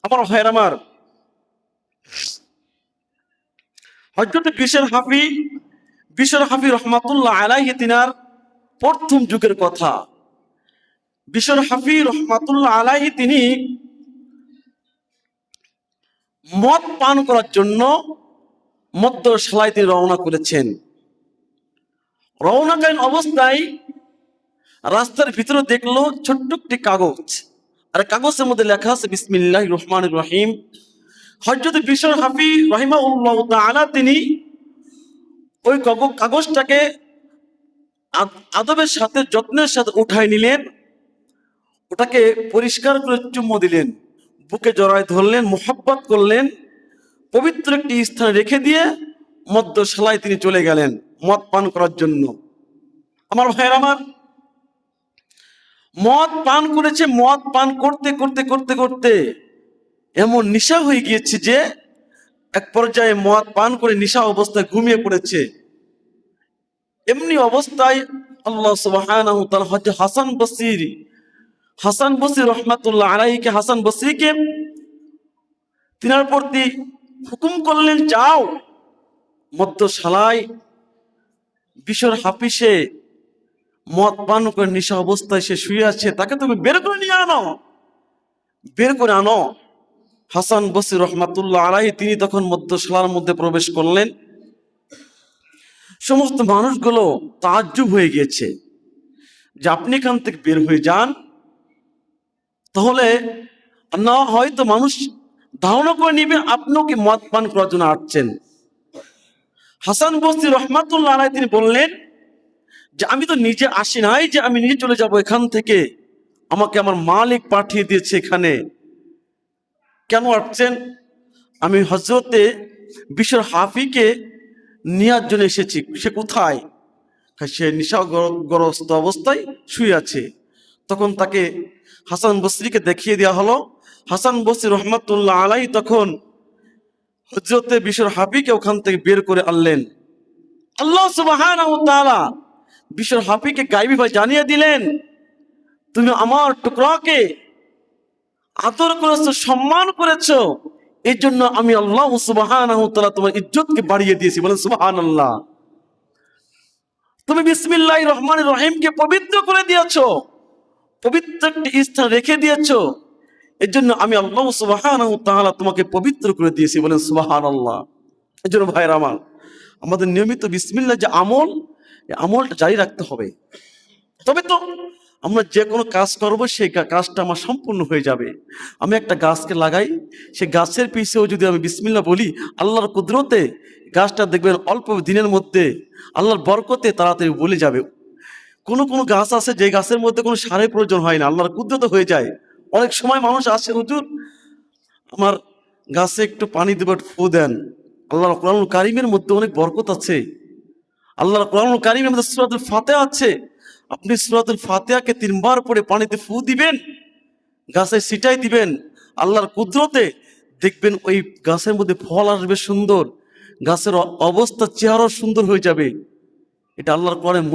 আমার ভাইয়ের আমার, হযরত বিশর হাফি রহমাতুল্লাহ আলাইহি তিনার প্রথম যুগের কথা। বিশর হাফি রহমাতুল্লাহ আলাইহি তিনি মদ পান করার জন্য মধ্যশালায় তিনি রওনা করেছেন। রওনাকালীন অবস্থায় রাস্তার ভিতরে দেখলো ছোট্ট একটি কাগজ, আর কাগজের মধ্যে লেখা আছে বিসমিল্লাহির রহমানির রহিম। হযরত বিশর হাফি রাহিমাহুল্লাহ তাআলা তিনি ওই কাগজটাকে আদবের সাথে যত্নের সাথে উঠাই নিলেন, ওটাকে পরিষ্কার করে চুম্বু দিলেন, বুকে জড়ায় ধরলেন, মোহাব্বত করলেন, পবিত্র একটি স্থানে রেখে দিয়ে মধ্যশালায় তিনি চলে গেলেন মদ পান করার জন্য। আমার ভাইয়ের আমার, মদ পান করেছে। মদ পান করতে করতে করতে করতে এমন নেশা হয়ে গিয়েছে যে এক পর্যায়ে মদ পান করে নেশা অবস্থায় ঘুমিয়ে পড়েছে। এমনি অবস্থায় আল্লাহ সুবহানাহু ওয়া তাআলা হযরত হাসান বসরি রহমাতুল্লাহ আলাইহিকে, হাসান বসরিকে তিনার প্রতি হুকুম করলেন, যাও মধ্যশালায় বিশর হাফিসে মদ পান করে নেশা অবস্থায় সে শুয়ে আছে, তাকে তুমি বের করে নিয়ে আনো, বের করে আনো। হাসান বসরি রহমাতুল্লাহ আলাইহি তিনি তখন মধ্যশালার মধ্যে প্রবেশ করলেন। সমস্ত মানুষগুলো তাজ্জুব হয়ে গিয়েছে যে আপনি এখান থেকে বের হয়ে যান, তাহলে না হয়তো মানুষ ধারণা করে নিবে আপনিও কি মদ পান করার জন্য আসছেন। হাসান বসরি রহমাতুল্লাহ আলাইহি তিনি বললেন যে আমি তো নিজে আসি নাই যে আমি নিজে চলে যাব এখান থেকে, আমাকে আমার মালিক পাঠিয়ে দিয়েছে এখানে। কেন আসছেন? আমি হযরতে বিশর হাফিকে নেওয়ার জন্য এসেছি। সে কোথায়? সে নেশাগ্রস্ত অবস্থায় শুয়ে আছে। তখন তাকে হাসান বসরিকে দেখিয়ে দেওয়া হলো। হাসান বসরি রহমাতুল্লাহ আলাইহি তখন হযরতে বিশর হাফিকে ওখান থেকে বের করে আনলেন। আল্লাহ সুবহানাহু ওয়া তাআলা বিশর হাফিকে গায়বীভাবে জানিয়ে দিলেন, তুমি আমার টুকরাকে আদর করেছো, সম্মান করেছো, এই জন্য আমি আল্লাহ সুবহানাহু ওয়া তাআলা তোমার ইজ্জতকে বাড়িয়ে দিয়েছি। বলেন সুবহানাল্লাহ। তুমি বিসমিল্লাহির রহমানির রহিমকে পবিত্র করে দিয়েছো, পবিত্র একটি স্থান রেখে দিয়েছো, এর জন্য আমি আল্লাহ সুবহানাহু ওয়া তাআলা তোমাকে পবিত্র করে দিয়েছি। বলেন সুবহানাল্লাহ। এই জন্য ভাইরা আমার, আমাদের নিয়মিত বিসমিল্লাহ যে আমল, এই আমলটা জারি রাখতে হবে। তবে তো আমরা যে কোনো কাজ করব সেই কাজটা আমার সম্পূর্ণ হয়ে যাবে। আমি একটা গাছকে লাগাই, সে গাছের পিছেও যদি আমি বিসমিল্লাহ বলি, আল্লাহর কুদরতে গাছটা দেখবেন অল্প দিনের মধ্যে আল্লাহর বরকতে তাড়াতাড়ি বলে যাবে। কোনো কোনো গাছ আছে যে গাছের মধ্যে কোনো সারের প্রয়োজন হয় না, আল্লাহর কুদরতে হয়ে যায়। অনেক সময় মানুষ আসে, হুজুর আমার গাছে একটু পানি দেব, একটু ফু দেন। আল্লাহর কোরআনুল কারীমের মধ্যে অনেক বরকত আছে। আল্লাহর কোরআনুল কারীমের মধ্যে সূরাতুল ফাতিহা আছে। আপনি সূরাতুল ফাতিহাকে 3 বার পড়ে পানিতে ফু দিবেন, গাছে ছিটাই দিবেন, আল্লাহর কুদরতে দেখবেন ওই গাছের মধ্যে ফল আসবে সুন্দর, গাছের অবস্থা চেহারা সুন্দর হয়ে যাবে। এটা আল্লাহর কোরআনের